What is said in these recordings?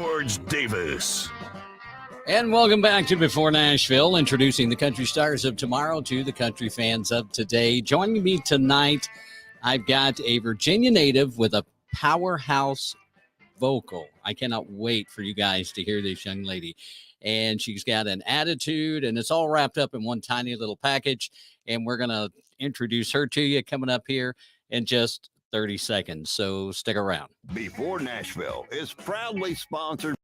George Davis. And welcome back to Before Nashville, introducing the country stars of tomorrow to the country fans of today. Joining me tonight, I've got a Virginia native with a powerhouse vocal. I cannot wait for you guys to hear this young lady. And she's got an attitude, and it's all wrapped up in one tiny little package. And we're going to introduce her to you coming up here in just 30 seconds. So stick around. Before Nashville is proudly sponsored.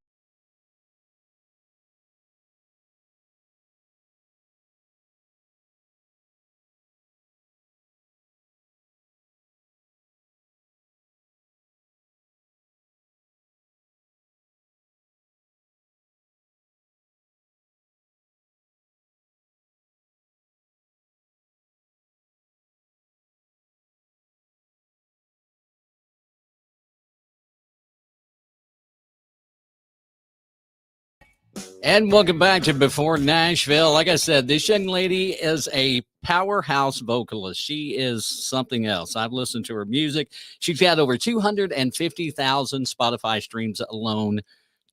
And welcome back to Before Nashville. Like I said, this young lady is a powerhouse vocalist. She is something else. I've listened to her music. She's got over 250,000 Spotify streams alone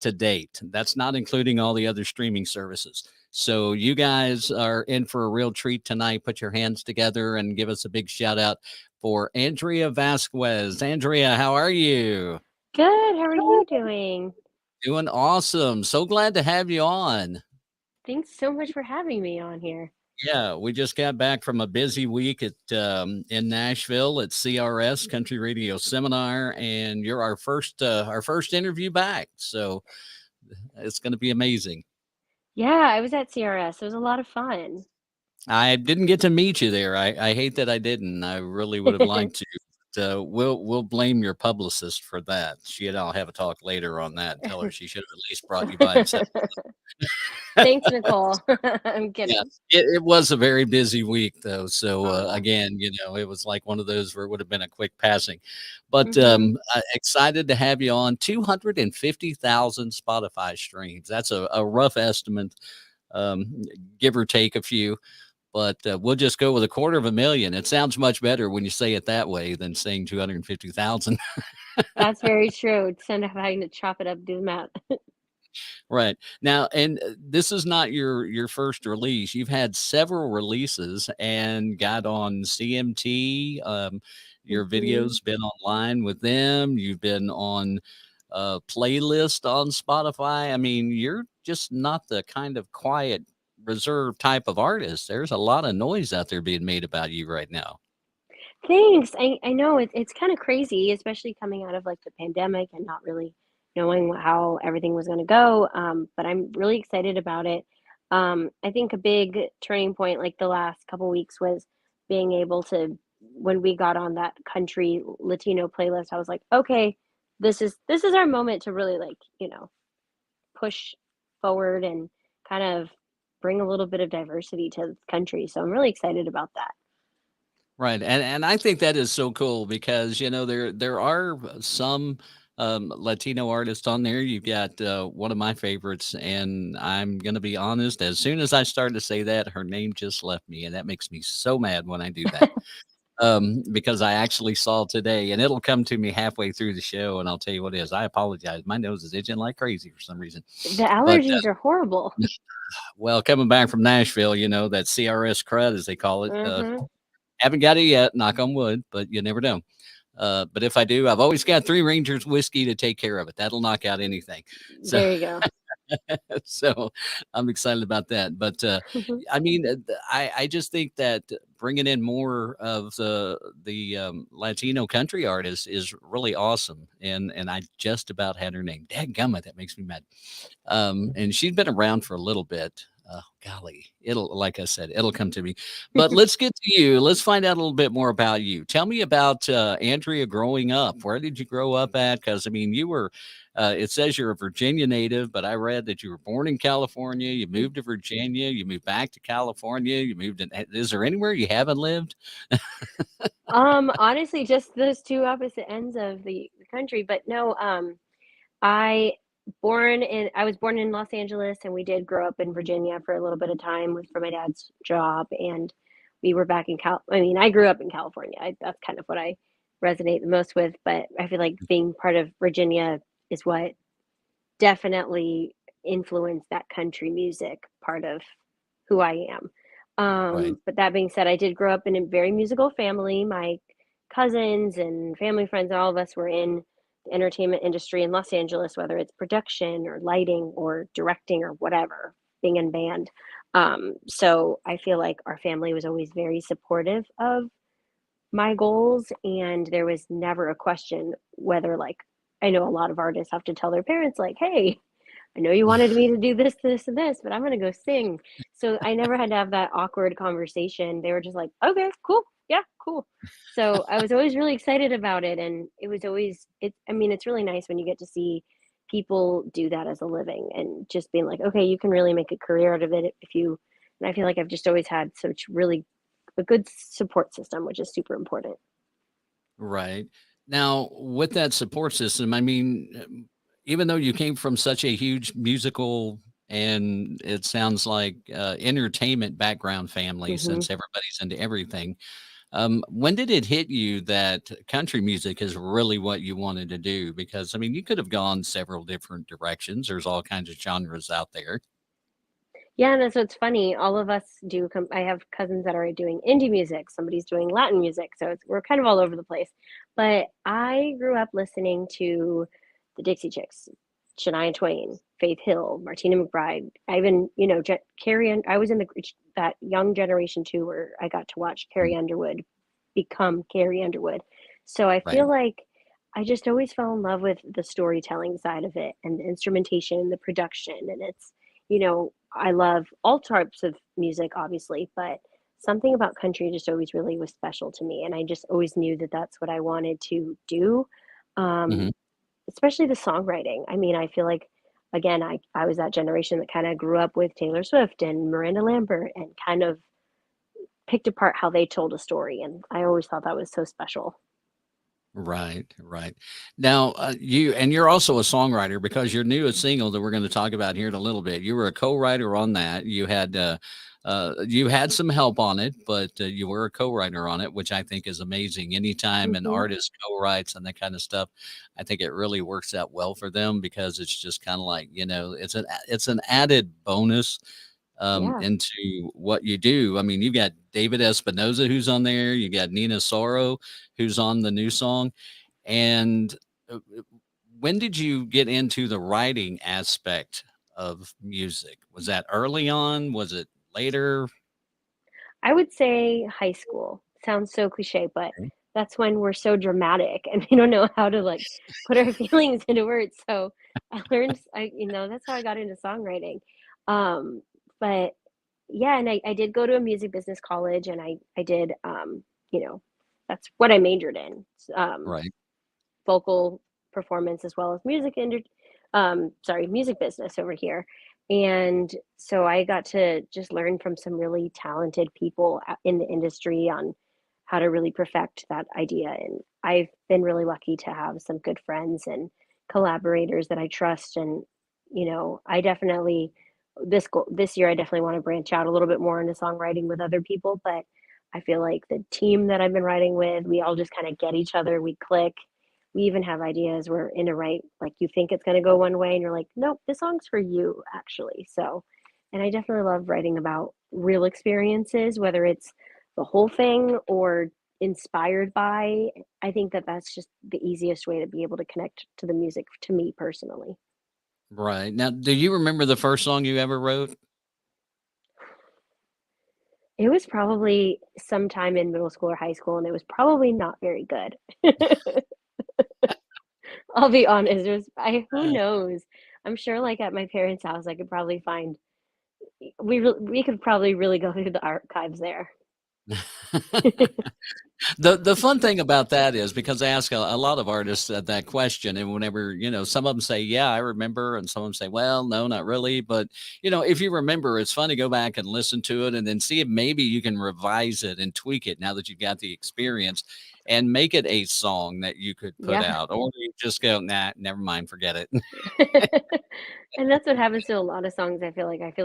to date. That's not including all the other streaming services. So you guys are in for a real treat tonight. Put your hands together and give us a big shout out for Andrea Vasquez. Andrea, how are you? Good. How are you doing? Doing awesome. So glad to have you on. Thanks so much for having me on here. Yeah, we just got back from a busy week at in Nashville at CRS Country Radio Seminar, and you're our first interview back. So it's going to be amazing. Yeah, I was at CRS. It was a lot of fun. I didn't get to meet you there. I hate that I didn't. I really would have liked to. We'll blame your publicist for that. She and I'll have a talk later on that. Tell her she should have at least brought you by and said. Thanks, Nicole. I'm kidding. Yeah, it was a very busy week, though. So, again, it was like one of those where it would have been a quick passing. But excited to have you on. 250,000 Spotify streams. That's a rough estimate, give or take a few. But we'll just go with 250,000. It sounds much better when you say it that way than saying 250,000. That's very true. Instead of having to chop it up, do the math. Right. Now, and this is not your first release. You've had several releases and got on CMT. Your videos been online with them. You've been on a playlist on Spotify. I mean, you're just not the kind of quiet, reserved type of artist. There's a lot of noise out there being made about you right now. Thanks. I know it's kind of crazy, especially coming out of like the pandemic and not really knowing how everything was going to go. But I'm really excited about it. I think a big turning point, like the last couple weeks, was being able to, when we got on that country Latino playlist, I was like, okay, this is our moment to really push forward and kind of bring a little bit of diversity to the country. So I'm really excited about that. Right. And I think that is so cool because, there are some Latino artists on there. You've got one of my favorites, and I'm going to be honest, as soon as I started to say that, her name just left me. And that makes me so mad when I do that. Because I actually saw today, and it'll come to me halfway through the show, and I'll tell you what it is. I apologize. My nose is itching like crazy for some reason. The allergies are horrible. Well, coming back from Nashville, that CRS crud, as they call it, haven't got it yet, knock on wood, but you never know. But if I do, I've always got 3 Rangers whiskey to take care of it. That'll knock out anything. So, there you go. So I'm excited about that. But I mean, I just think that bringing in more of the Latino country artists is really awesome. And I just about had her name. Dadgummit, that makes me mad. And she's been around for a little bit. Golly, like I said, it'll come to me. But let's get to you. Let's find out a little bit more about you. Tell me about Andrea growing up. Where did you grow up at? Because, I mean, you were, it says you're a Virginia native, but I read that you were born in California. You moved to Virginia. You moved back to California. You moved in. Is there anywhere you haven't lived? Honestly, just those two opposite ends of the country. But no, I I was born in Los Angeles, and we did grow up in Virginia for a little bit of time for my dad's job, and we were back in I grew up in California. That's kind of what I resonate the most with, but I feel like being part of Virginia is what definitely influenced that country music part of who I am. Right. But that being said, I did grow up in a very musical family. My cousins and family friends, all of us were in the entertainment industry in Los Angeles, whether it's production or lighting or directing or whatever, being in band. So I feel like our family was always very supportive of my goals, and there was never a question whether, like, I know a lot of artists have to tell their parents, like, hey, I know you wanted me to do this, this, and this, but I'm gonna go sing. So I never had to have that awkward conversation. They were just like, okay, cool. Yeah, cool. So I was always really excited about it. And it was always, I mean, it's really nice when you get to see people do that as a living and just being like, okay, you can really make a career out of it if you, and I feel like I've just always had such really a good support system, which is super important. Right. Now, with that support system, I mean, even though you came from such a huge musical and it sounds like entertainment background family, Hmm. since everybody's into everything, when did it hit you that country music is really what you wanted to do? Because I mean, you could have gone several different directions. There's all kinds of genres out there. Yeah, and so it's funny. All of us do. I have cousins that are doing indie music. Somebody's doing Latin music, so we're kind of all over the place. But I grew up listening to the Dixie Chicks, Shania Twain, Faith Hill, Martina McBride. I even, Carrie. I was in that young generation too, where I got to watch Mhm. Carrie Underwood become Carrie Underwood. So I Right. feel like I just always fell in love with the storytelling side of it and the instrumentation, the production, and I love all types of music, obviously, but something about country just always really was special to me. And I just always knew that that's what I wanted to do, um, Mhm. especially the songwriting. I mean, I feel like, again, I was that generation that kind of grew up with Taylor Swift and Miranda Lambert and kind of picked apart how they told a story. And I always thought that was so special. Right, right. Now, you're also a songwriter because your newest single that we're going to talk about here in a little bit. You were a co-writer on that. You had some help on it, but you were a co-writer on it, which I think is amazing. Anytime an Hmm. artist co-writes and that kind of stuff, I think it really works out well for them because it's just kind of like it's an added bonus Yeah. into what you do. I mean, you've got David Espinoza who's on there, you got Nina Sorrow who's on the new song. And when did you get into the writing aspect of music? Was that early on? Was it later? I would say high school. Sounds so cliche, but Okay. that's when we're so dramatic and we don't know how to like put our feelings into words. So that's how I got into songwriting. Um, but yeah, and I did go to a music business college and I did, you know, that's what I majored in. Um, Right. Vocal performance as well as music business over here. And so I got to just learn from some really talented people in the industry on how to really perfect that idea. And I've been really lucky to have some good friends and collaborators that I trust. And, I definitely, this year, I definitely want to branch out a little bit more into songwriting with other people. But I feel like the team that I've been writing with, we all just kind of get each other, we click, we even have ideas we're in a right, like you think it's going to go one way and you're like, nope, this song's for you actually. So, and I definitely love writing about real experiences, whether it's the whole thing or inspired by. I think that that's just the easiest way to be able to connect to the music to me personally. Right. Now, do you remember the first song you ever wrote? It was probably sometime in middle school or high school, and it was probably not very good. I'll be honest. Who knows? I'm sure, like at my parents' house, I could probably find. We could probably really go through the archives there. The fun thing about that is because I ask a lot of artists that question, and whenever some of them say, "Yeah, I remember," and some of them say, "Well, no, not really." But if you remember, it's fun to go back and listen to it, and then see if maybe you can revise it and tweak it now that you've got the experience, and make it a song that you could put Yeah. out, or you just go, "Nah, never mind, forget it." And that's what happens to a lot of songs, I feel like a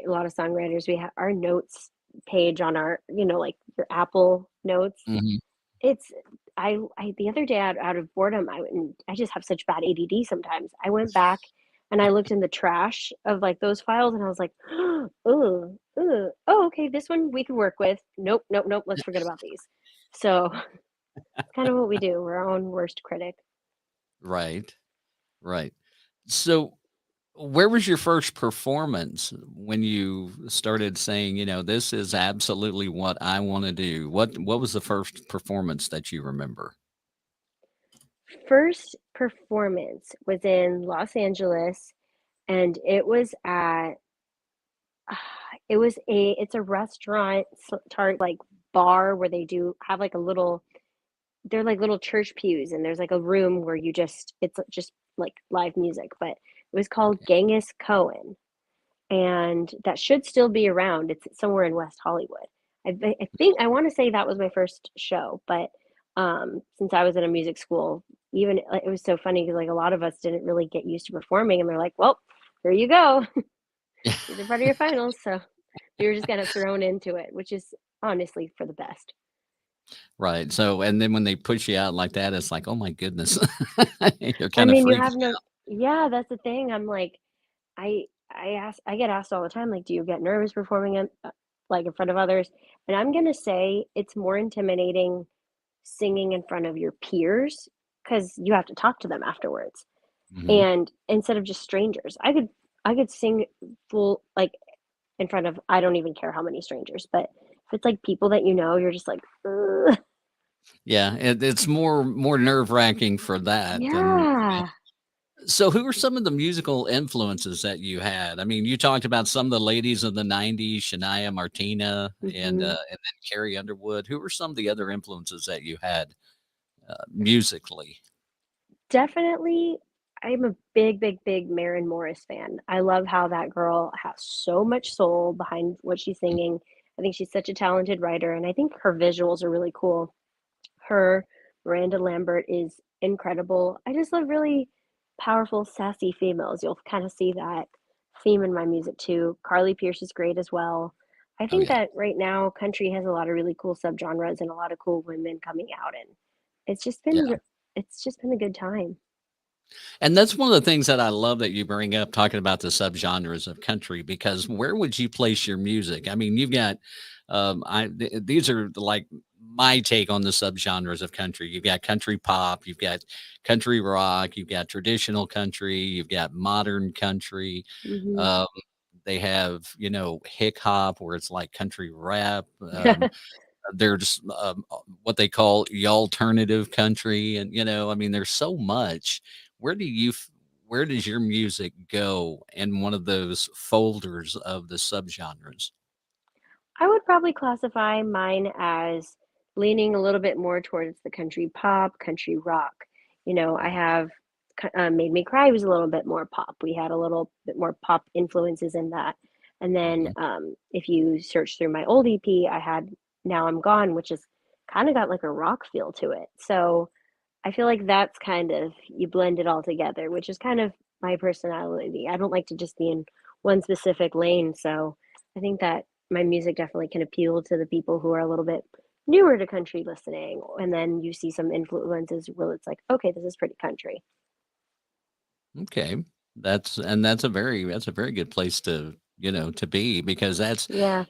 lot of songwriters, we have our notes page on our, like your Apple Notes. Mhm. It's I the other day out of boredom, I just have such bad ADD sometimes. I went back and I looked in the trash of like those files and I was like, oh, oh, okay, this one we could work with. Nope, nope, nope. Let's forget about these. So it's kind of what we do. We're our own worst critic. Right. Right. So, where was your first performance when you started saying, this is absolutely what I want to do? What was the first performance that you remember? First performance was in Los Angeles, and it was at it's a restaurant tart like bar where they do have like a little they're like little church pews, and there's like a room where it's just like live music, but it was called Okay. Genghis Cohen, and that should still be around. It's somewhere in West Hollywood. I think I want to say that was my first show, but since I was in a music school, even like, it was so funny because like a lot of us didn't really get used to performing, and they're like, "Well, here you go. These are part of your finals." So we were just kind of thrown into it, which is honestly for the best. Right. So, and then when they push you out like that, it's like, oh my goodness, you're I kind of mean, you freaking have no, yeah, that's the thing. I'm like, I get asked all the time, like, do you get nervous performing like in front of others? And I'm gonna say it's more intimidating singing in front of your peers because you have to talk to them afterwards. out. And instead of just strangers, I could sing full like in front of I don't even care how many strangers, but if it's like people that you know, you're just like, ugh. Yeah, it's more nerve-wracking for that than Yeah. so who are some of the musical influences that you had? I mean, you talked about some of the ladies of the '90s, Shania Martina Hmm. and then Carrie Underwood. Who were some of the other influences that you had, musically? Definitely, I'm a big, big, big Maren Morris fan. I love how that girl has so much soul behind what she's singing. I think she's such a talented writer, and I think her visuals are really cool. Her, Miranda Lambert is incredible. I just love really powerful, sassy females. You'll kind of see that theme in my music too. Carly Pierce is great as well. I Oh, think yeah. that right now country has a lot of really cool subgenres and a lot of cool women coming out, and it's just Yeah. been it's just been a good time. And that's one of the things that I love that you bring up talking about the subgenres of country because where would you place your music? I mean, you've got these are like my take on the subgenres of country. You've got country pop, you've got country rock, you've got traditional country, you've got modern country. Mhm. Um, they have, hip hop where it's like country rap. There's what they call alternative country, and I mean, there's so much. Where do you, where does your music go in one of those folders of the subgenres? I would probably classify mine as leaning a little bit more towards the country pop, country rock. I have Made Me Cry was a little bit more pop. We had a little bit more pop influences in that. And then Mhm. if you search through my old EP, I had Now I'm Gone, which is kind of got like a rock feel to it. So I feel like that's kind of, you blend it all together, which is kind of my personality. I don't like to just be in one specific lane. So I think that my music definitely can appeal to the people who are a little bit newer to country listening. And then you see some influences where it's like, okay, this is pretty country. Okay. That's a very good place to, to be because that's, Yeah.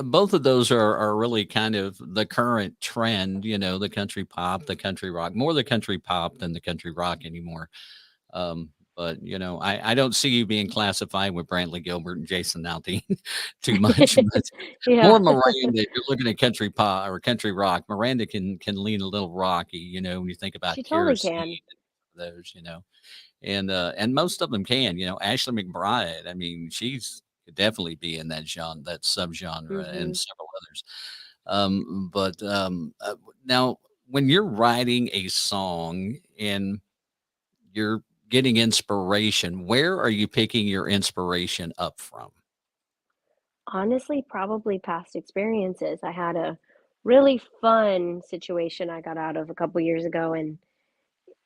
both of those are really kind of the current trend, the country pop, the country rock, more the country pop than the country rock anymore. But I don't see you being classified with Brantley Gilbert and Jason Aldean too much, but Yeah. more Miranda. If you're looking at country pop or country rock, Miranda can lean a little rocky, when you think about She totally kerosene can. and those. And most of them can, Ashley McBride. I mean, she's could definitely be in that genre, that subgenre, and Hmm. several others. But now, when you're writing a song and you're getting inspiration, where are you picking your inspiration up from? Honestly, probably past experiences. I had a really fun situation I got out of a couple years ago, and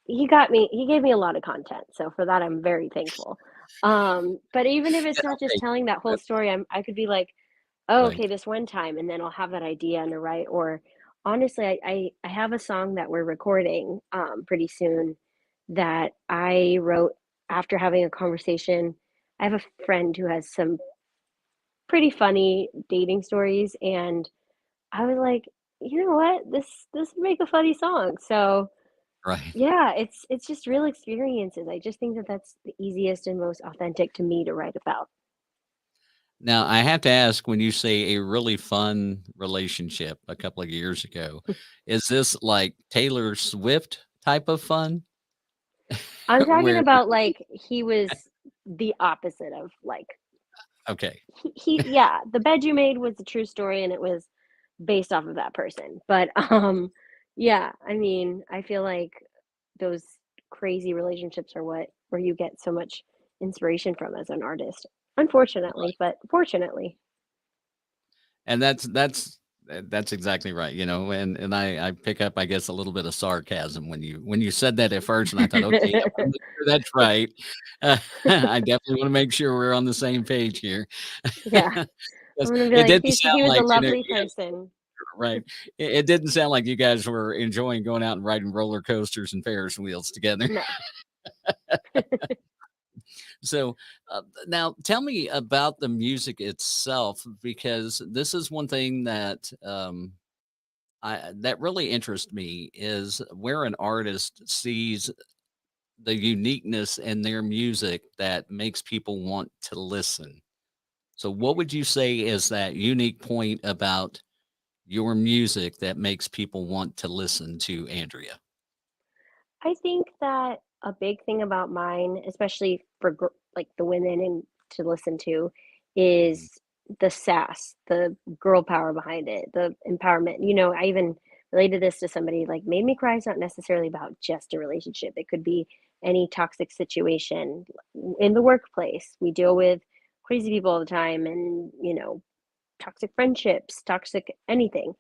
he gave me a lot of content, so for that, I'm very thankful. But even if Yeah, it's not just okay, telling that whole good, story, I could be like, "Oh, right. okay, this one time," and then I'll have that idea and to write, or honestly, I have a song that we're recording, pretty soon that I wrote after having a conversation, I have a friend who has some pretty funny dating stories, and I was like, you know what? This would make a funny song. So Right. yeah, it's just real experiences. I just think that that's the easiest and most authentic to me to write about. Now, I have to ask, when you say a really fun relationship a couple of years ago, is this like Taylor Swift type of fun? I'm talking Where about like he was the opposite of like okay, yeah, the bed you made was a true story and it was based off of that person. But yeah, I mean, I feel like those crazy relationships are what where you get so much inspiration from as an artist. Unfortunately, but fortunately. and that's exactly right, you know, and I pick up, I guess, a little bit of sarcasm when you said that at first, and I thought, "Okay, I wanna make sure that's right." I definitely wanna make sure we're on the same page here. Yeah. 'Cause I'm gonna be it like, didn't sound he was a like, you know, lovely you guys person. right. It didn't sound like you guys were enjoying going out and riding roller coasters and Ferris wheels together. No. So, now tell me about the music itself, because this is one thing that that really interests me is where an artist sees the uniqueness in their music that makes people want to listen. So, what would you say is that unique point about your music that makes people want to listen to Andrea? I think that a big thing about mine, especially for like the women and to listen to, Mhm. is the sass, the girl power behind it, the empowerment. You know, I even related this to somebody like made me cry is not necessarily about just a relationship. It could be any toxic situation in the workplace. We deal with crazy people all the time and, you know, toxic friendships, toxic anything,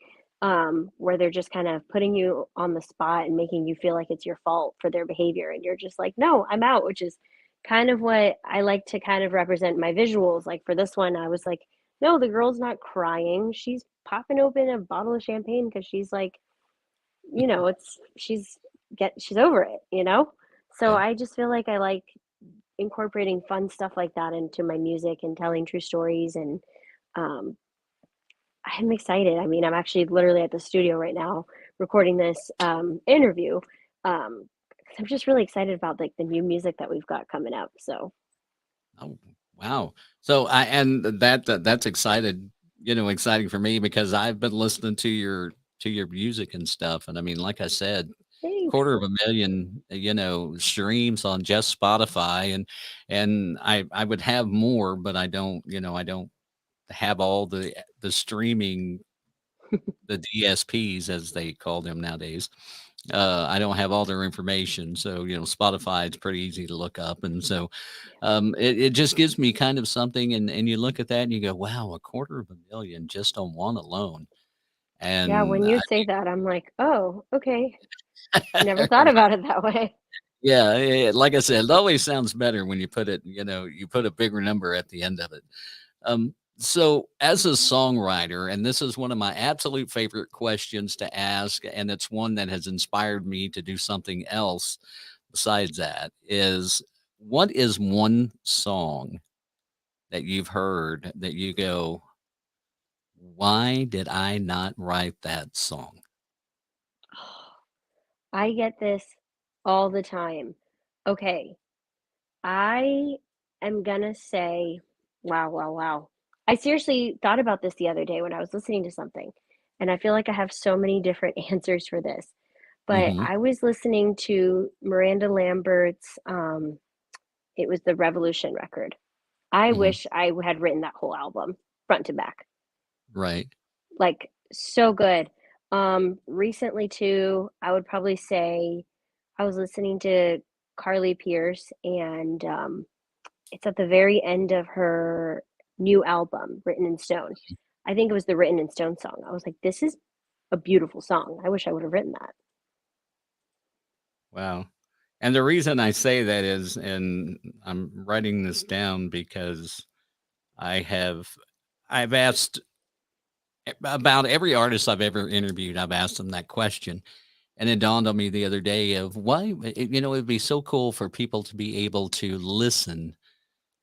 where they're just kind of putting you on the spot and making you feel like it's your fault for their behavior. And you're just like, no, I'm out, which is kind of what I like to kind of represent my visuals. Like for this one, I was like, no, the girl's not crying. She's popping open a bottle of champagne because she's like, you know, she's over it, you know? So Right. I just feel like I like incorporating fun stuff like that into my music and telling true stories and um, I'm excited. I mean, I'm actually literally at the studio right now recording this interview. 'Cause I'm just really excited about like the new music that we've got coming up. So Oh, wow. So I and that's excited, you know, exciting for me because I've been listening to your music and stuff. And I mean, like I said, thanks. quarter of a million, you know, streams on just Spotify, and I would have more, but I don't, you know, I don't have all the streaming, the DSPs as they call them nowadays. I don't have all their information. So, you know, Spotify is pretty easy to look up. And so it just gives me kind of something. And you look at that and you go, wow, a quarter of a million just on one alone. Yeah, And when you say that, I'm like, oh, okay. Never thought right. about it that way. Yeah, like I said, it always sounds better when you put it, you know, you put a bigger number at the end of it. So as a songwriter, and this is one of my absolute favorite questions to ask, and it's one that has inspired me to do something else besides that, is what is one song that you've heard that you go, why did I not write that song? I get this all the time. Okay, I am gonna say, wow, wow, wow. I seriously thought about this the other day when I was listening to something, and I feel like I have so many different answers for this. But Hmm. I was listening to Miranda Lambert's, it was the Revolution record. I Hmm. wish I had written that whole album front to back. Right. Like, so good. Recently too, I would probably say I was listening to Carly Pierce and it's at the very end of her new album, Written in Stone. I think it was the Written in Stone song. I was like, this is a beautiful song. I wish I would have written that. Wow. And the reason I say that is, and I'm writing this down because I have, I've asked about every artist I've ever interviewed. I've asked them that question, And it dawned on me the other day of why, it'd be so cool for people to be able to listen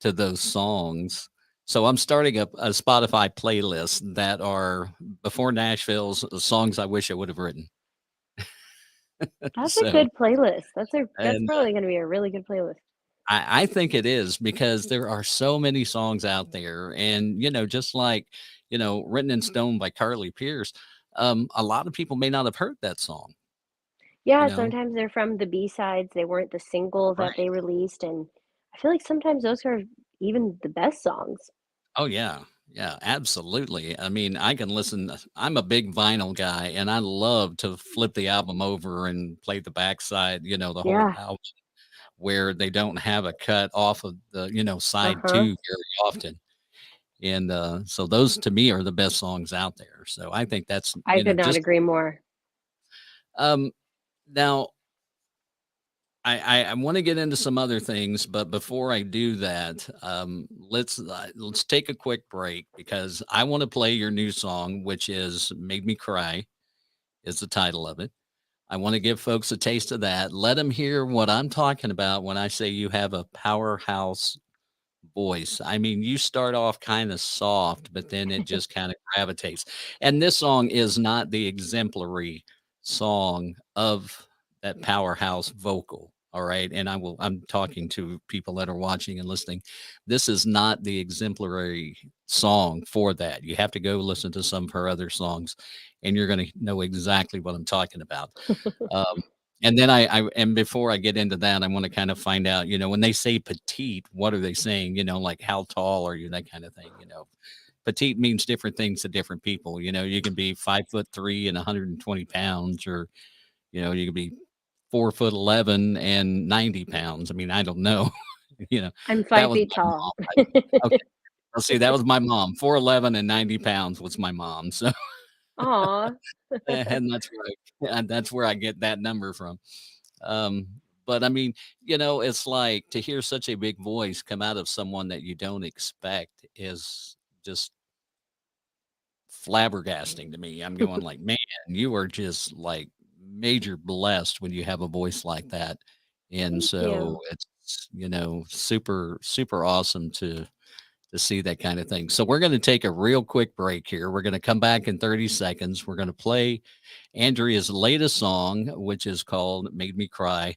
to those songs. So I'm starting a Spotify playlist that are before Nashville's songs I wish I would have written. That's a So, good playlist. That's and probably gonna be a really good playlist. I think it is because there are so many songs out there, and just like "Written in Stone" by Carly Pierce, a lot of people may not have heard that song. You Yeah, know, sometimes they're from the B-sides, they weren't the single that they right? released, and I feel like sometimes those are even the best songs. Oh yeah, yeah, absolutely. I mean, I can listen. I'm a big vinyl guy, and I love to flip the album over and play the backside. The whole Yeah, album where they don't have a cut off of the side uh-huh. two very often. And so those to me are the best songs out there. So I think that's I could not just agree more. um now I want to get into some other things, but before I do that, let's take a quick break because I want to play your new song, which is "Made Me Cry," is the title of it. I want to give folks a taste of that. Let them hear what I'm talking about when I say you have a powerhouse voice. I mean, you start off kind of soft, but then it just kind of gravitates. And this song is not the exemplary song of that powerhouse vocal. All right. And I'm talking to people that are watching and listening. This is not the exemplary song for that. You have to go listen to some of her other songs and you're going to know exactly what I'm talking about. Um, and then and before I get into that, I want to kind of find out, when they say petite, what are they saying? Like how tall are you? That kind of thing. Petite means different things to different people. You can be 5'3" and 120 pounds, or you can be 4'11" and 90 pounds. I mean, I don't know. you know, I'm that 5 was feet my tall. mom. Okay, let's see. That was my mom. 4'11" and 90 pounds was my mom. So Aw. and that's where I get that number from. Um, but I mean, it's like to hear such a big voice come out of someone that you don't expect is just flabbergasting to me. I'm going like, man, you are just like major blessed when you have a voice like that. And Thank so you. it's, super, super awesome to see that kind of thing. So we're going to take a real quick break here. We're going to come back in 30 seconds. We're going to play Andrea's latest song, which is called Made Me Cry.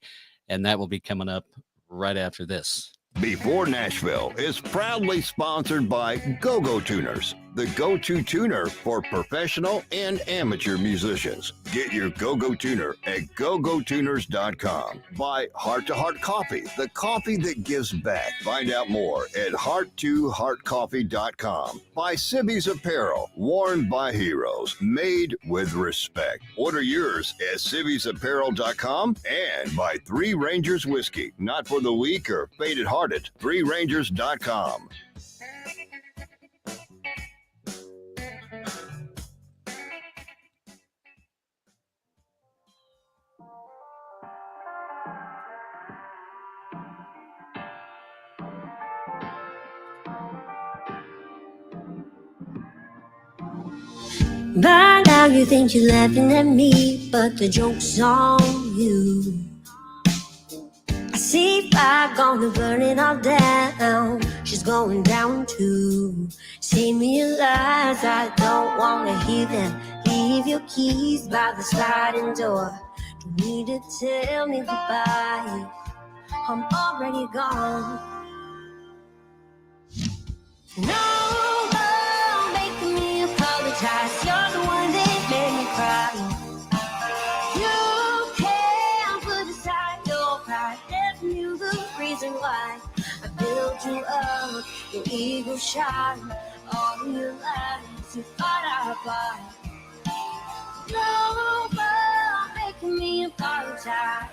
And that will be coming up right after this. b4Nashville is proudly sponsored by Go-Go Tuners, the go-to tuner for professional and amateur musicians. Get your Go-Go Tuner at gogotuners.com. By Heart to Heart Coffee, the coffee that gives back. Find out more at heart2heartcoffee.com. By Sibby's Apparel, worn by heroes, made with respect. Order yours at sibby'sapparel.com. And by Three Rangers Whiskey, not for the weak or faint-hearted. ThreeRangers.com. By now you think you're laughing at me, but the joke's on you. I see fire gonna burn it all down. She's going down too. Say me your lies, I don't wanna hear them. Leave your keys by the sliding door. Don't need to tell me goodbye, I'm already gone. No more making me apologize. You're the one that made me cry. You can't put aside your pride. Never knew the reason why I built you up. Your ego shot. All your lies you thought I'd buy. No more making me apologize.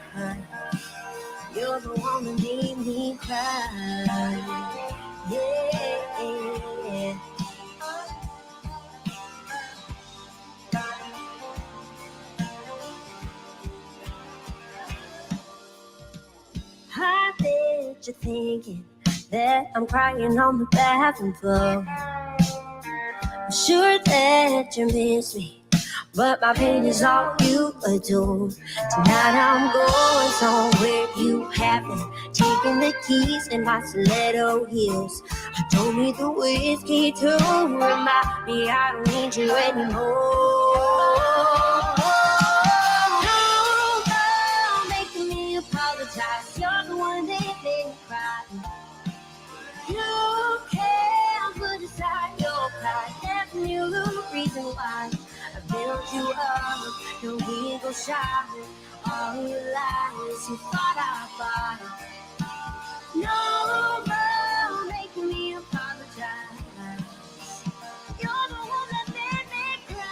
You're the one that made me cry. Yeah. I bet you're thinking that I'm crying on the bathroom floor. I'm sure that you miss me but my pain is all you adore. Tonight I'm going somewhere you haven't taken the keys in my stiletto heels. I don't need the whiskey to remind me I don't need you anymore. No, girl, making me apologize. You're the one that made me cry. You can't put aside your pride. Never knew the reason why I built you up. Your ego shot all your lies. You thought I bought it. No, girl, making me apologize. You're the one that made me cry.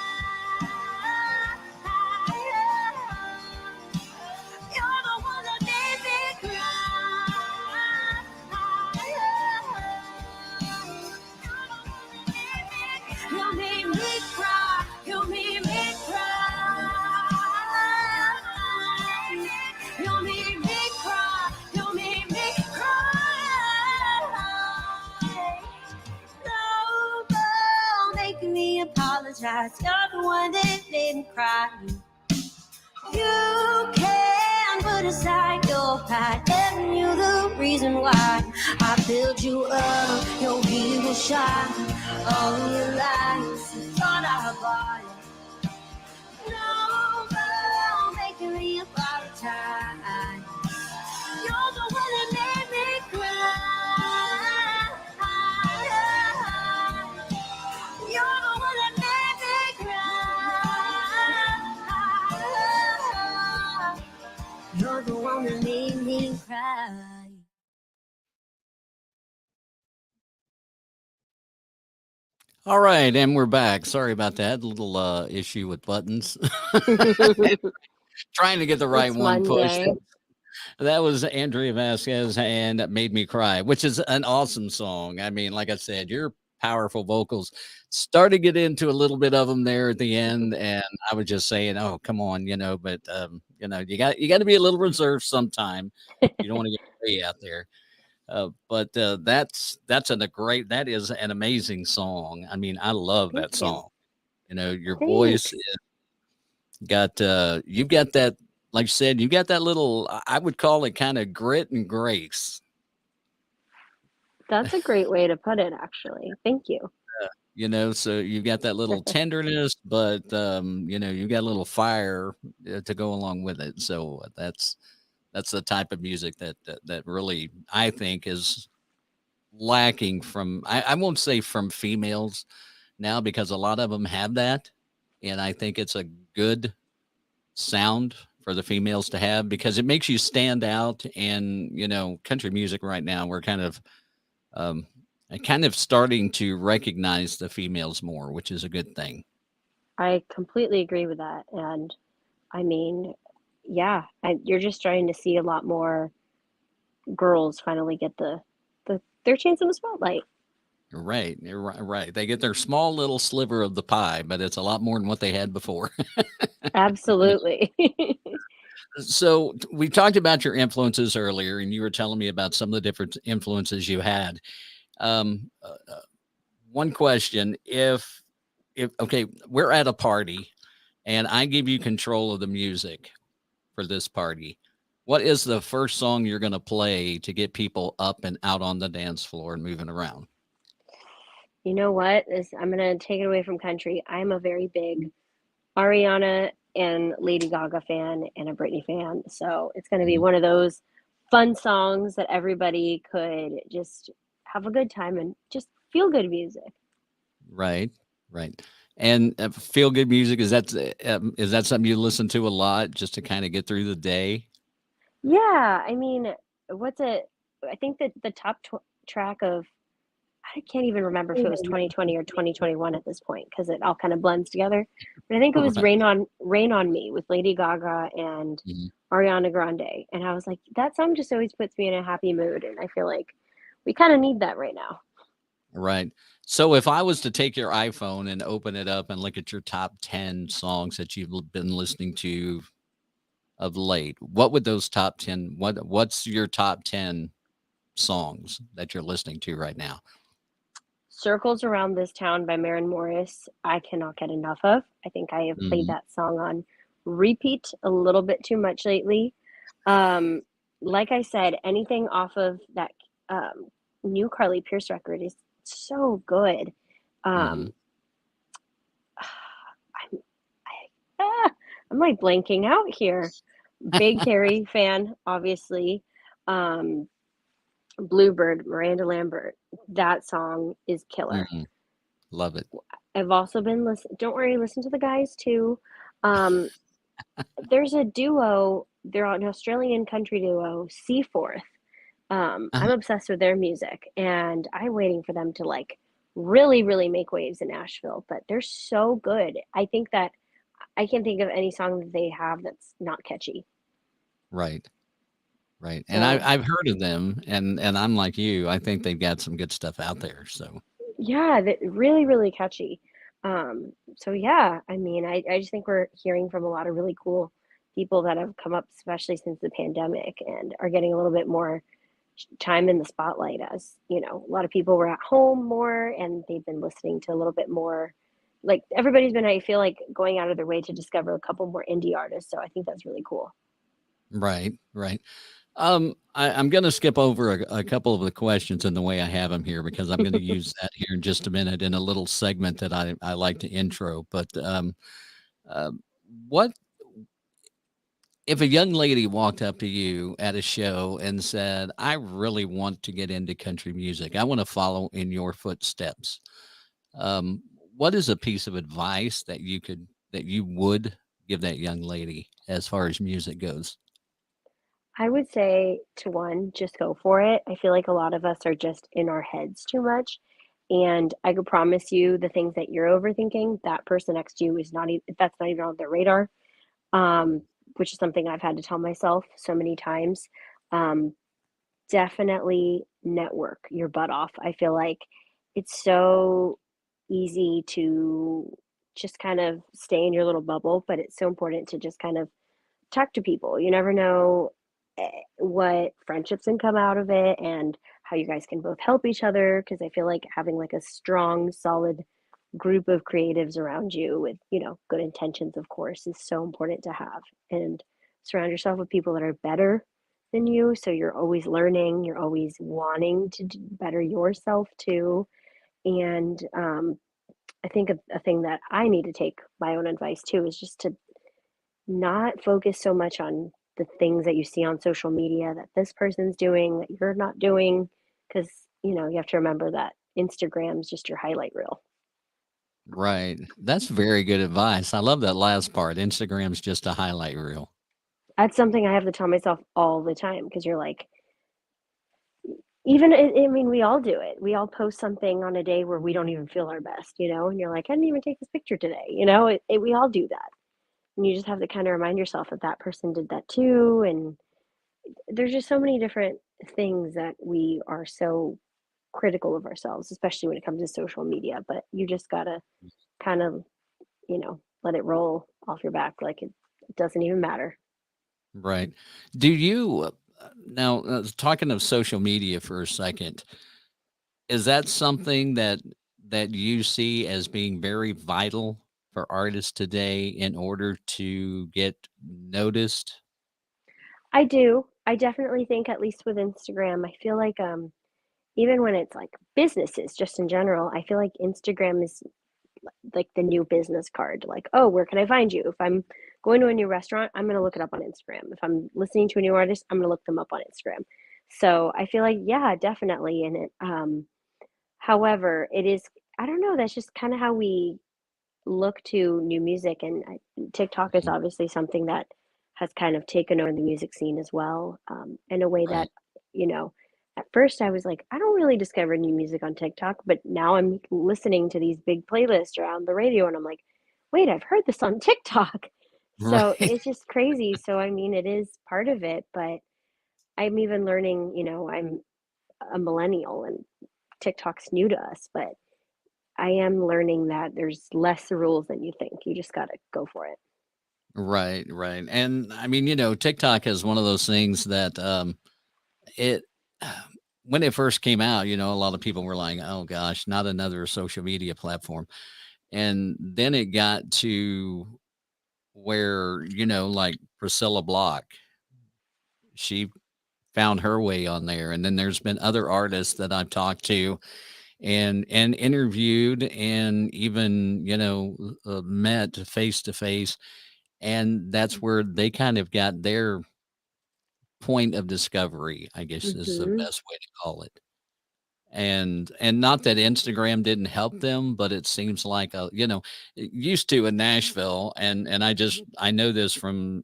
You're the one that made me cry. You made me cry. You made me cry. You made me cry. You made me cry. No, girl, making me apologize. You're the one that made me cry. You can't put aside your pride. Never knew the reason why I built you up. Your ego shot all your lies. You thought I bought it. No, girl, making me apologize. You're the one that made me cry. You're the one that made me cry. You're the one that made me cry. All right, and we're back. Sorry about that. Little issue with buttons. Trying to get the right It's one pushed. Monday. That was Andrea Vasquez and Made Me Cry, which is an awesome song. I mean, like I said, your powerful vocals started to get into a little bit of them there at the end. And I was just saying, oh, come on, but you got to be a little reserved sometime. You don't want to get way out there. But that is an amazing song. I mean, I love Thank that you. song. Your Thanks. voice got you've got that, like you said, you got that little, I would call it kind of grit and grace. That's a great way to put it, actually. Thank you. So you've got that little tenderness, but you got a little fire to go along with it. So that's the type of music that really I think is lacking from, I won't say from females now, because a lot of them have that, and I think it's a good sound for the females to have, because it makes you stand out. And country music right now, we're um kind of starting to recognize the females more, which is a good thing. I completely agree with that. And I mean, yeah, you're just starting to see a lot more girls finally get their chance in the spotlight. Right, you're right. They get their small little sliver of the pie, but it's a lot more than what they had before. Absolutely. So we talked about your influences earlier, and you were telling me about some of the different influences you had. Um, uh, uh, One question: if okay, we're at a party, and I give you control of the music for this party, what is the first song you're going to play to get people up and out on the dance floor and moving around? You know what? I'm gonna take it away from country. I'm a very big Ariana and Lady Gaga fan and a Britney fan. So it's gonna be Mhm. one of those fun songs that everybody could just have a good time and just feel good music. Right, right. And feel good music, is that something you listen to a lot just to kind of get through the day? Yeah, I mean, what's it? I think that the top track of I can't even remember if it was 2020 or 2021 at this point because it all kind of blends together. But I think it was Right. Rain on Me with Lady Gaga and Mhm. Ariana Grande. And I was like, that song just always puts me in a happy mood. And I feel like we kind of need that right now. Right. So if I was to take your iPhone and open it up and look at your top 10 songs that you've been listening to of late, what would those top 10, what's your top 10 songs that you're listening to right now? Circles Around This Town by Maren Morris, I cannot get enough of. I think I have played Mhm. that song on repeat a little bit too much lately. Um, like I said, anything off of that new Carly Pierce record is so good. Mhm. Um, I'm, I'm like blanking out here. Big Harry fan, obviously. Um, Bluebird, Miranda Lambert. That song is killer. Mhm. Love it. I've also been listen. Don't worry, listen to the guys too. Um, there's a duo. They're an Australian country duo, Seaforth. I'm Uh-huh. obsessed with their music, and I'm waiting for them to like really, really make waves in Nashville. But they're so good. I think that I can't think of any song that they have that's not catchy. Right. Right. And So I've heard of them, and I'm like you. I think they've got some good stuff out there. So yeah, that really, really catchy. So yeah, I mean, I just think we're hearing from a lot of really cool people that have come up, especially since the pandemic, and are getting a little bit more time in the spotlight as, a lot of people were at home more and they've been listening to a little bit more. Like everybody's been, I feel like, going out of their way to discover a couple more indie artists. So I think that's really cool. right, right. I'm going to skip over a couple of the questions in the way I have them here because I'm going to use that here in just a minute in a little segment that I like to intro. But uh, what if a young lady walked up to you at a show and said, "I really want to get into country music. I want to follow in your footsteps." Um, what is a piece of advice that you would give that young lady as far as music goes? I would say to one, just go for it. I feel like a lot of us are just in our heads too much. And I could promise you the things that you're overthinking, that person next to you is not even, that's not even on their radar. Um, which is something I've had to tell myself so many times. Um, Definitely network your butt off. I feel like it's so easy to just kind of stay in your little bubble, but it's so important to just kind of talk to people. You never know what friendships can come out of it and how you guys can both help each other. Because I feel like having like a strong, solid group of creatives around you with, good intentions, of course, is so important to have. And surround yourself with people that are better than you. So you're always learning, you're always wanting to better yourself too. And I think a thing that I need to take my own advice too is just to not focus so much on the things that you see on social media that this person's doing that you're not doing. Because, you have to remember that Instagram's just your highlight reel. Right. That's very good advice. I love that last part. Instagram's just a highlight reel. That's something I have to tell myself all the time because you're like, even I mean, we all do it. We all post something on a day where we don't even feel our best, and you're like, I didn't even take this picture today. We all do that. And you just have to kind of remind yourself that that person did that too. And there's just so many different things that we are so critical of ourselves, especially when it comes to social media. But you just got to kind of, let it roll off your back like it doesn't even matter. Right. Do you now talking of social media for a second, is that something that you see as being very vital for artists today in order to get noticed? I do. I definitely think, at least with Instagram, I feel like even when it's like businesses, just in general, I feel like Instagram is like the new business card. Like, oh, where can I find you? If I'm going to a new restaurant, I'm going to look it up on Instagram. If I'm listening to a new artist, I'm going to look them up on Instagram. So I feel like, yeah, definitely in it. However, it is, I don't know, that's just kind of how we look to new music. And TikTok is Mhm. obviously something that has kind of taken over the music scene as well, in a way that, Right. you know, at first I was like, I don't really discover new music on TikTok, but now I'm listening to these big playlists around the radio and I'm like, wait, I've heard this on TikTok. So Right. it's just crazy. So, I mean, it is part of it, but I'm even learning, I'm a millennial and TikTok's new to us, but I am learning that there's less rules than you think. You just gotta go for it. Right, right. And I mean, TikTok is one of those things that it when it first came out, a lot of people were like, "Oh gosh, not another social media platform." And then it got to where, like Priscilla Block, she found her way on there. And then there's been other artists that I've talked to and interviewed and even, met face to face. And that's where they kind of got their point of discovery, I guess is the Mm-hmm. best way to call it. And not that Instagram didn't help them, but it seems like it used to in Nashville, and I know this from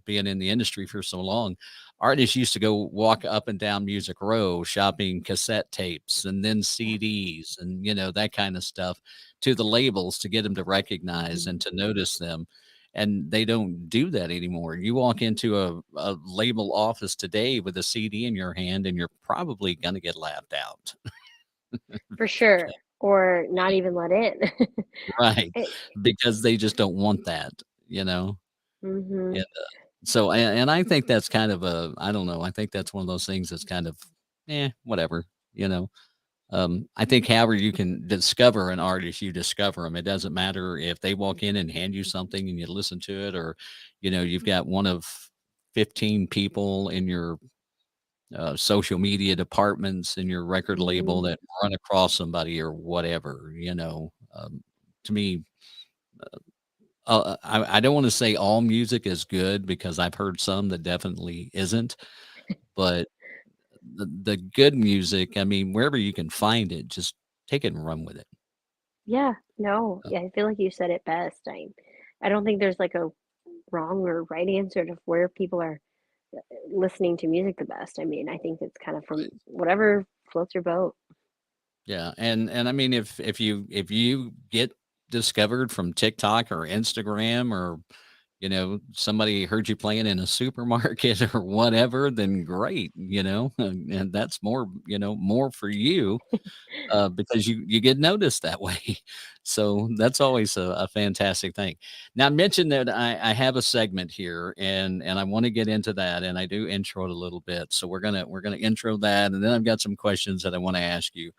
being in the industry for so long. Artists used to go walk up and down Music Row shopping cassette tapes and then CDs and that kind of stuff to the labels to get them to recognize and to notice them. And they don't do that anymore. You walk into a label office today with a CD in your hand, and you're probably going to get laughed out. For sure. Or not even let in. Right. It, Because they just don't want that, you know? mm-hmm. And so, and I think that's kind of I don't know. I think that's one of those things that's kind of, whatever, you know? I think however you can discover an artist, you discover them. It doesn't matter if they walk in and hand you something and you listen to it, or, you've got one of 15 people in your social media departments in your record label Mm-hmm. that run across somebody or whatever, to me, I don't want to say all music is good because I've heard some that definitely isn't, but the good music, I mean, wherever you can find it, just take it and run with it. Yeah, no, yeah, I feel like you said it best. I don't think there's like a wrong or right answer to where people are listening to music the best. I mean, I think it's kind of from whatever floats your boat. Yeah, and I mean, if you get discovered from TikTok or Instagram or somebody heard you playing in a supermarket or whatever, then great, and that's more for you because you get noticed that way. So that's always a fantastic thing. Now, I mentioned that I have a segment here, and I want to get into that, and I do intro it a little bit. So we're gonna intro that, and then I've got some questions that I want to ask you,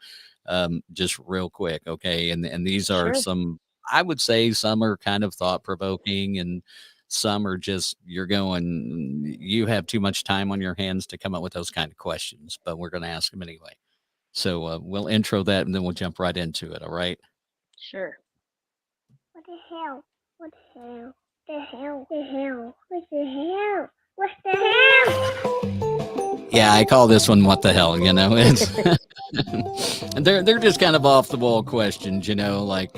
just real quick, okay? And these are Sure. some. I would say some are kind of thought provoking, and some are just you're going. You have too much time on your hands to come up with those kind of questions, but we're going to ask them anyway. So we'll intro that and then we'll jump right into it. All right. Sure. What the hell? What the hell? The hell? The hell? What the hell? What the hell? Yeah, I call this one "What the hell." It's and they're just kind of off the wall questions. Like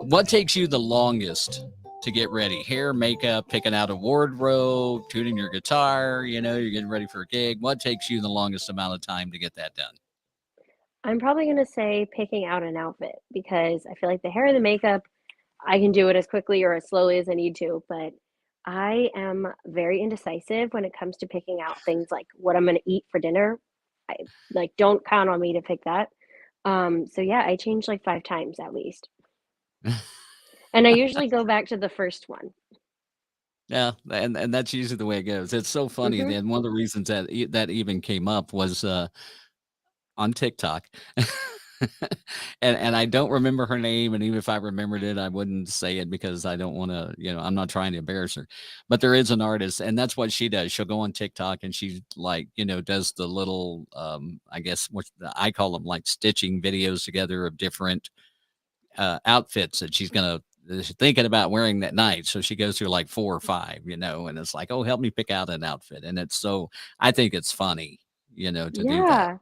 what takes you the longest to get ready? Hair, makeup, picking out a wardrobe, tuning your guitar. You're getting ready for a gig. What takes you the longest amount of time to get that done? I'm probably gonna say picking out an outfit because I feel like the hair and the makeup, I can do it as quickly or as slowly as I need to, but I am very indecisive when it comes to picking out things like what I'm gonna eat for dinner. I like don't count on me to pick that. So yeah, I change like 5 times at least. And I usually go back to the first one. Yeah, and that's usually the way it goes. It's so funny. Mhm. Then one of the reasons that even came up was on TikTok. And I don't remember her name, and even if I remembered it, I wouldn't say it because I don't wanna, I'm not trying to embarrass her. But there is an artist, and that's what she does. She'll go on TikTok and she like, does the little, I guess what I call them like stitching videos together of different outfits that she's thinking about wearing that night. So she goes through like 4 or 5, and it's like, "Oh, help me pick out an outfit." And I think it's funny, to do that.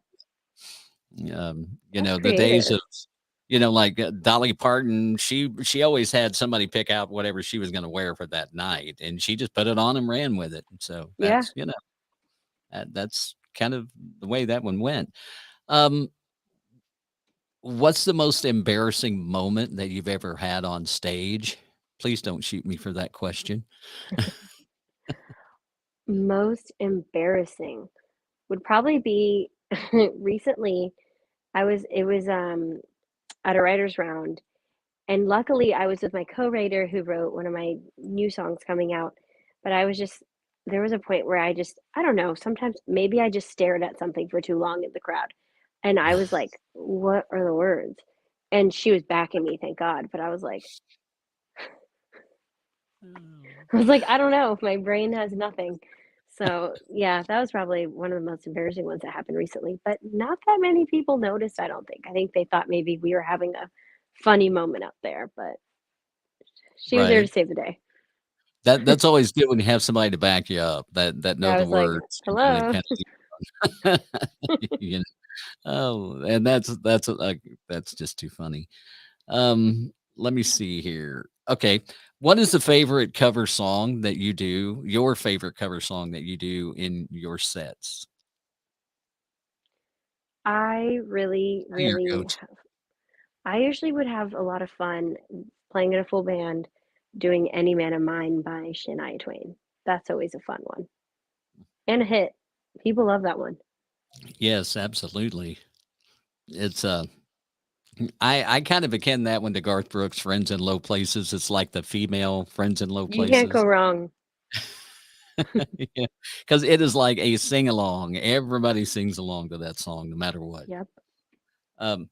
Yeah, that's The days creative. of, like Dolly Parton, she always had somebody pick out whatever she was going to wear for that night, and she just put it on and ran with it. So Yeah. that's kind of the way that one went. Um, what's the most embarrassing moment that you've ever had on stage? Please don't shoot me for that question. Most embarrassing would probably be recently it was at a writer's round, and luckily I was with my co-writer who wrote one of my new songs coming out, but I was just there was a point where I don't know, sometimes maybe I just stared at something for too long in the crowd. And I was like, what are the words? And she was backing me, thank God. But I was like, I don't know. My brain has nothing. So yeah, that was probably one of the most embarrassing ones that happened recently. But not that many people noticed, I don't think. I think they thought maybe we were having a funny moment up there, but she was there to Right. save the day. That's always good when you have somebody to back you up that know I the was like, words, that hello. kind of, you know. Oh, and that's just too funny. Let me see here. Okay. What is the favorite cover song that you do? Your favorite cover song that you do in your sets? I really, Kind of your really, go-to. I usually would have a lot of fun playing in a full band, doing Any Man of Mine by Shania Twain. That's always a fun one and a hit. People love that one. Yes, absolutely. It's I kind of akin that one to Garth Brooks' Friends in Low Places. It's like the female Friends in Low You can't go Places. wrong. Yeah, because it is like a sing along. Everybody sings along to that song, no matter what. Yep. Um,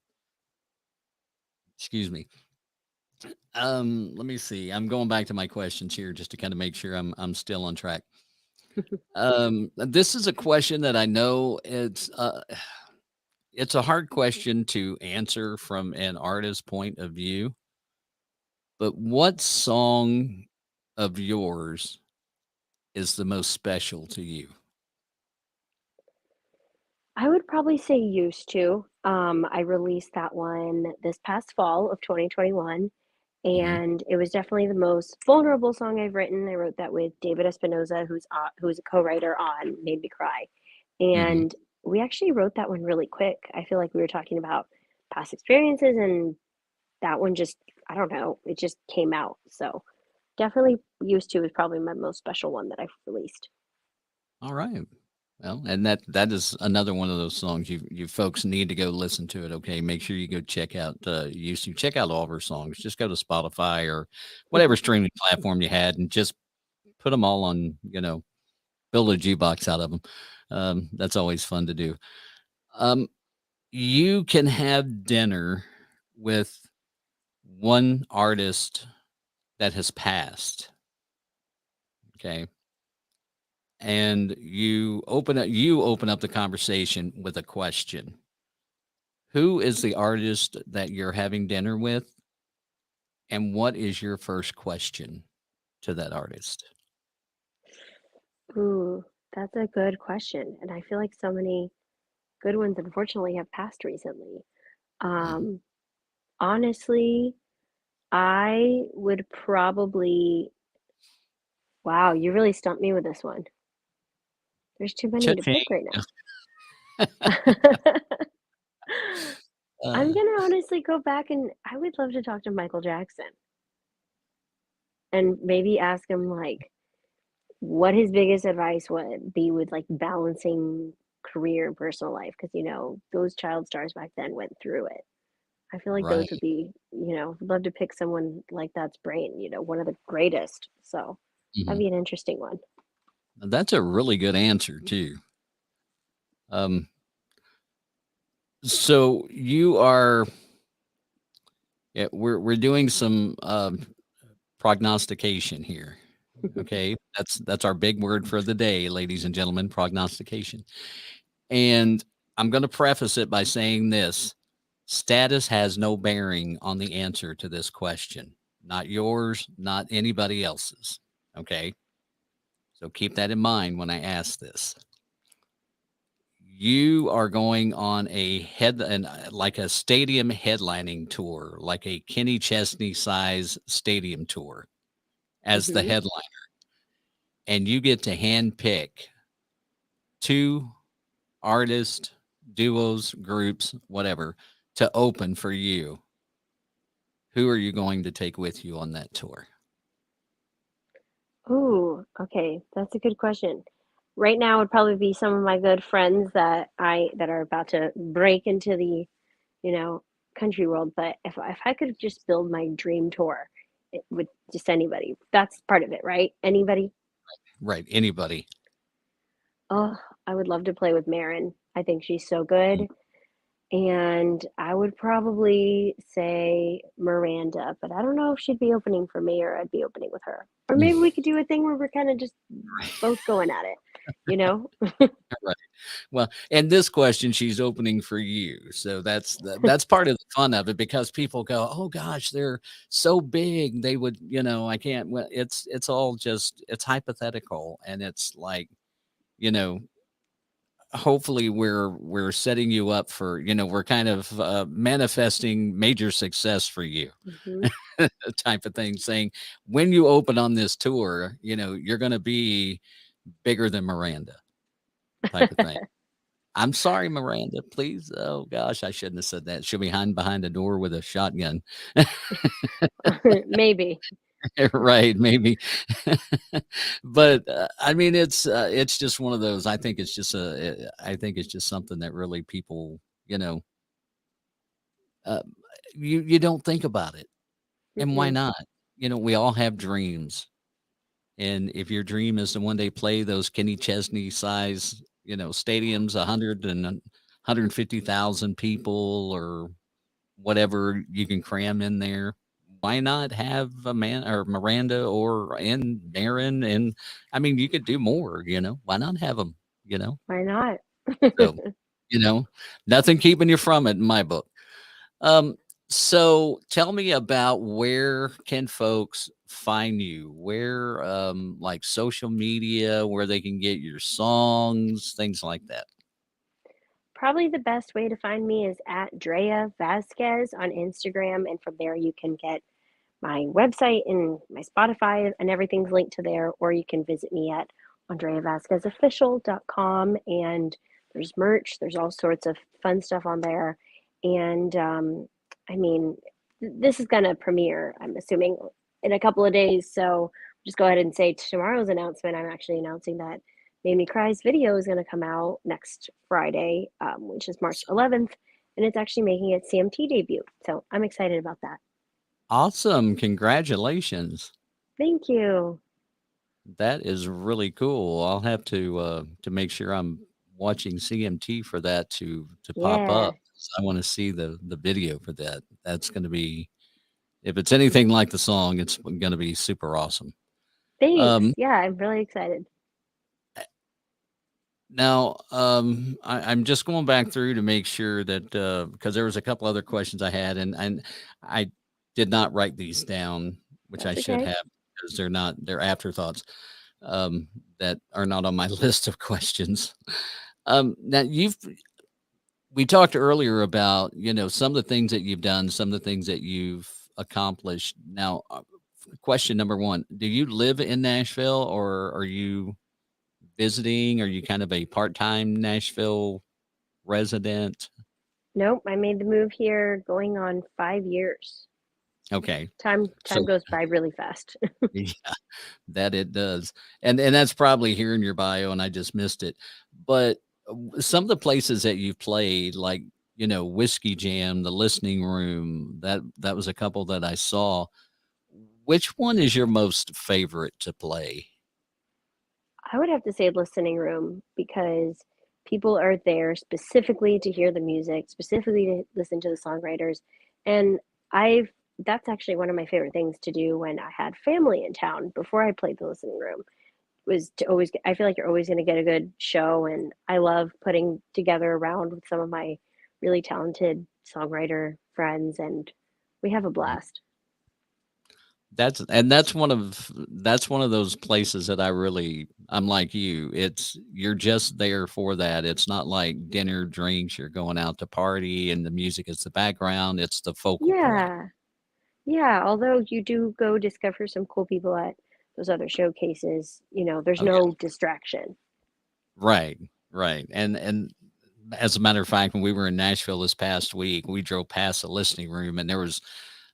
excuse me. Let me see. I'm going back to my questions here just to kind of make sure I'm still on track. This is a question that I know it's a hard question to answer from an artist's point of view, but what song of yours is the most special to you? I would probably say used to. I released that one this past fall of 2021, Mhm, and it was definitely the most vulnerable song I've written. I wrote that with David Espinoza, who's a co-writer on Made Me Cry, mhm. and we actually wrote that one really quick. I feel like we were talking about past experiences, and that one just, I don't know, it just came out. So definitely used to is probably my most special one that I've released. All right. Well, and that is another one of those songs you folks need to go listen to it. Okay, make sure you go check out YouTube. Check out all of her songs. Just go to Spotify or whatever streaming platform you had, and just put them all on. Build a jukebox out of them. That's always fun to do. Um, you can have dinner with one artist that has passed. Okay, and you open up the conversation with a question. Who is the artist that you're having dinner with, and what is your first question to that artist? Ooh, that's a good question. And I feel like so many good ones unfortunately have passed recently. Mhm. Um, honestly, I would probably, wow, you really stumped me with this one. There's too many to Cha-ching. pick right now. I'm Uh, gonna honestly go back and I would love to talk to Michael Jackson and maybe ask him like what his biggest advice would be with like balancing career and personal life because those child stars back then went through it. I feel like those would right. be, I'd love to pick someone like that's brain, one of the greatest. So that'd Mhm. be an interesting one. That's a really good answer too. Um, so you are yeah, we're doing some prognostication here. Okay, that's our big word for the day, ladies and gentlemen, prognostication. And I'm going to preface it by saying this: status has no bearing on the answer to this question. Not yours, not anybody else's. Okay, so keep that in mind when I ask this. You are going on a like a stadium headlining tour, like a Kenny Chesney size stadium tour as the Hmm. headline, and you get to hand pick two artists, duos, groups, whatever, to open for you. Who are you going to take with you on that tour? Ooh, okay, that's a good question. Right now would probably be some of my good friends that are about to break into the, you know, country world. But if I could just build my dream tour with just anybody, that's part of it, right? Anybody. Right. Anybody. Oh, I would love to play with Marin. I think she's so good. And I would probably say Miranda, but I don't know if she'd be opening for me or I'd be opening with her. Or maybe we could do a thing where we're kind of just both going at it, you know? Right. Well, and this question, she's opening for you. So that's part of the fun of it, because people go, "Oh gosh, they're so big. They would, I can't." Well, it's all just, it's hypothetical, and it's like, you know, hopefully we're setting you up for, we're kind of manifesting major success for you, hmm type of thing, saying when you open on this tour, you're going to be bigger than Miranda, type of thing. I'm sorry, Miranda, please. Oh gosh, I shouldn't have said that. She'll be hiding behind a door with a shotgun. Maybe. Right, maybe. But I mean, it's just one of those. I think it's just something that really people, uh, you don't think about it, and why Mm-mm. not? We all have dreams, and if your dream is to one day play those Kenny Chesney size, stadiums, 150,000 people, or whatever you can cram in there. Why not have a man or Miranda or and Marin? And I mean, you could do more, why not have them, you know? Why not? So, you know, nothing keeping you from it in my book. Um, so tell me about, where can folks find you? Where, like social media, where they can get your songs, things like that. Probably the best way to find me is at Drea Vasquez on Instagram. And from there, you can get my website and my Spotify, and everything's linked to there. Or you can visit me at andreavasquezofficial.com. And there's merch, there's all sorts of fun stuff on there. And I mean, this is going to premiere, I'm assuming, in a couple of days. So just go ahead and say tomorrow's announcement. I'm actually announcing that Made Me Cry's video is going to come out next Friday, which is March 11th. And it's actually making its CMT debut. So I'm excited about that. Awesome. Congratulations. Thank you. That is really cool. I'll have to make sure I'm watching CMT for that to pop Yeah. up. I want to see the video for that. That's going to be, if it's anything like the song, it's going to be super awesome. Thanks. Um, Yeah, I'm really excited. Now, I'm just going back through to make sure that, because there was a couple other questions I had, and I did not write these down, which I That's should okay. have, because they're afterthoughts, that are not on my list of questions. Now we talked earlier about, some of the things that you've done, some of the things that you've accomplished. Now, question number one: do you live in Nashville, or are you visiting? Are you kind of a part-time Nashville resident? Nope, I made the move here going on 5 years. Okay. Time So goes by really fast. yeah, that it does. And that's probably here in your bio and I just missed it. But some of the places that you've played, like, Whiskey Jam, the Listening Room, that was a couple that I saw. Which one is your most favorite to play? I would have to say listening room because people are there specifically to hear the music, specifically to listen to the songwriters. And I've that's actually one of my favorite things to do when I had family in town before I played the listening room, was to always I feel like you're always going to get a good show, and I love putting together a round with some of my really talented songwriter friends, and we have a blast. That's one of those places that I'm like you. You're just there for that. It's not like dinner, drinks, you're going out to party and the music is the background. It's the focal point. Yeah. Yeah, although you do go discover some cool people at those other showcases, there's Oh yeah. no distraction. Right. Right. And as a matter of fact, when we were in Nashville this past week, we drove past the listening room and there was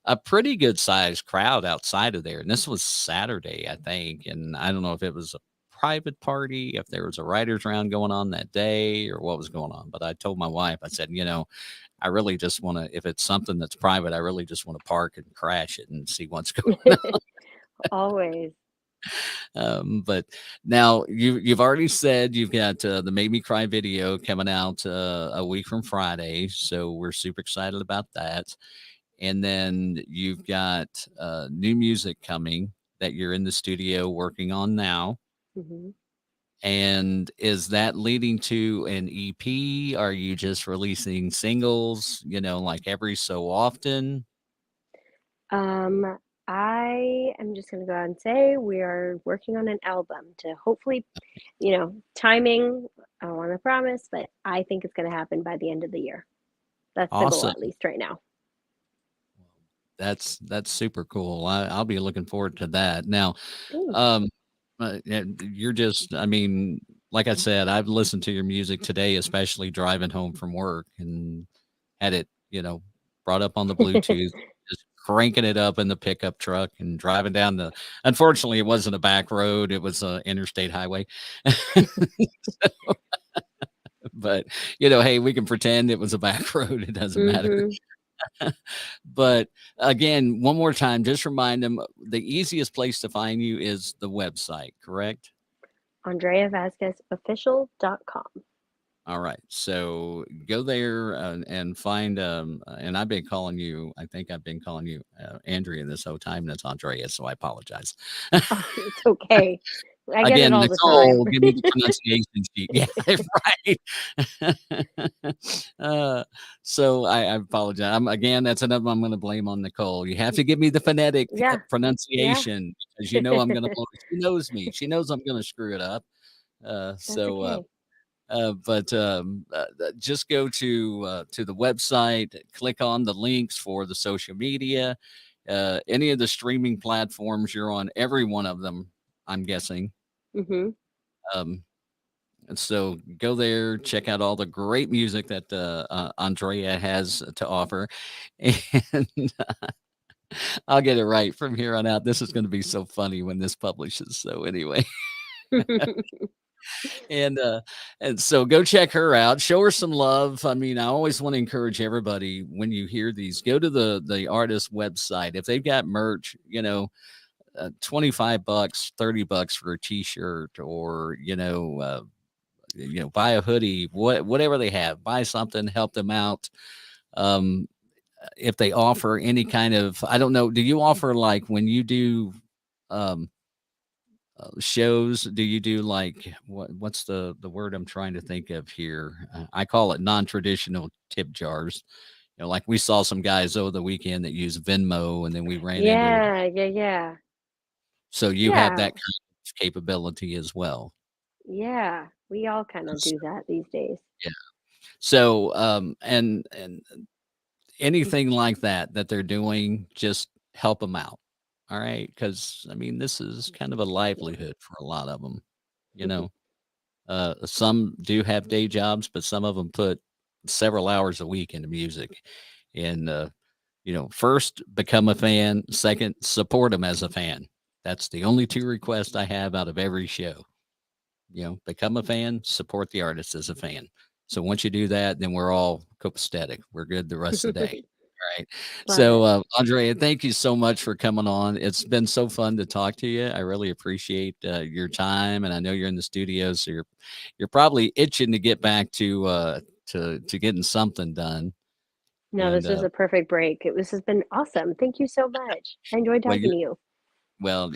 a pretty good sized crowd outside of there. And this was Saturday, I think. And I don't know if it was a private party, if there was a writer's round going on that day or what was going on. But I told my wife, I said, I really just want to, if it's something that's private, I really just want to park and crash it and see what's going on. Always. But now you've already said you've got the Made Me Cry video coming out a week from Friday, so we're super excited about that. And then you've got new music coming that you're in the studio working on now. Hmm. And is that leading to an EP? Are you just releasing singles, like every so often? Um, I am just gonna go out and say we are working on an album to hopefully, timing, I don't want to promise, but I think it's gonna happen by the end of the year. That's the goal, Awesome. at least right now. That's super cool. I'll be looking forward to that. Now, Thanks. um, yeah, you're just, I mean, like I said, I've listened to your music today, especially driving home from work, and had it, brought up on the Bluetooth, just cranking it up in the pickup truck and driving down unfortunately, it wasn't a back road, it was a interstate highway. But, hey, we can pretend it was a back road. It doesn't matter. Hmm. But again, one more time, just remind them the easiest place to find you is the website, correct? AndreaVasquezOfficial.com. All right. So go there and find, and I've been calling you, I think I've been calling you Andrea this whole time. That's Andrea. So I apologize. Oh, it's okay. I get it Again, all the time. Nicole, give me the pronunciation sheet. Yeah, right. So I apologize. Again, that's another one I'm going to blame on Nicole. You have to give me the phonetic Yeah, yeah, pronunciation because I'm going to. She knows me. She knows I'm going to screw it up. Uh, that's so, uh, okay. but just go to the website, click on the links for the social media, any of the streaming platforms. You're on every one of them, I'm guessing. Hmm. Um, and so go there, check out all the great music that Andrea has to offer, and I'll get it right from here on out. This is going to be so funny when this publishes. So anyway. And so go check her out, show her some love. I mean, I always want to encourage everybody when you hear these, go to the artist website. If they've got merch, 25 bucks, 30 bucks for a t-shirt, or buy a hoodie, whatever they have, buy something, help them out. um if they offer any kind of, I don't know, do you offer, like, when you do um shows, do you do, like, what's the word I'm trying to think of here? I call it non-traditional tip jars. Like, we saw some guys over the weekend that use Venmo, and then we ran into it. Yeah, yeah, yeah. So you have Yeah, that kind of capability as well. yeah. We all kind of So, do that these days. yeah. So and anything like that they're doing, just help them out. All right, because I mean, this is kind of a livelihood for a lot of them. You know, some do have day jobs, but some of them put several hours a week into music. And first, become a fan. Second, support them as a fan. That's the only two requests I have out of every show. Become a fan, support the artist as a fan. So once you do that, then we're all copacetic. We're good the rest of the day. All right. Love So, it. Andrea, thank you so much for coming on. It's been so fun to talk to you. I really appreciate your time, and I know you're in the studio, so you're probably itching to get back to getting something done. No, And this was a perfect break. This has been awesome. Thank you so much. I enjoyed well, talking to you.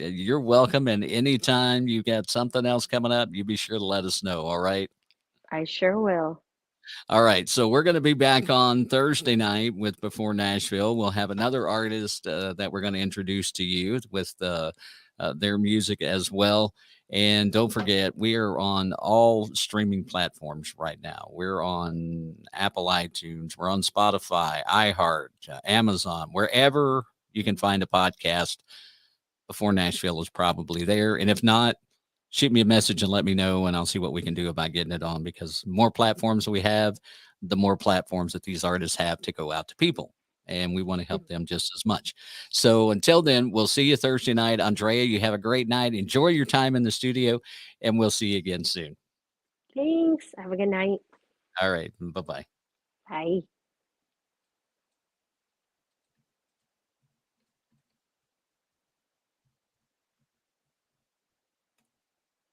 you're welcome. And anytime you got something else coming up, you be sure to let us know. All right. I sure will. All right, so we're going to be back on Thursday night with Before Nashville. We'll have another artist that we're going to introduce to you with their music as well. And don't forget, we are on all streaming platforms right now. We're on Apple iTunes, we're on Spotify, iHeart, Amazon, wherever you can find a podcast. Before Nashville is probably there. And if not, shoot me a message and let me know, and I'll see what we can do about getting it on, because the more platforms we have, the more platforms that these artists have to go out to people. And we want to help them just as much. So until then, we'll see you Thursday night. Andrea, you have a great night. Enjoy your time in the studio, and we'll see you again soon. Thanks. Have a good night. All right. Bye bye. Bye.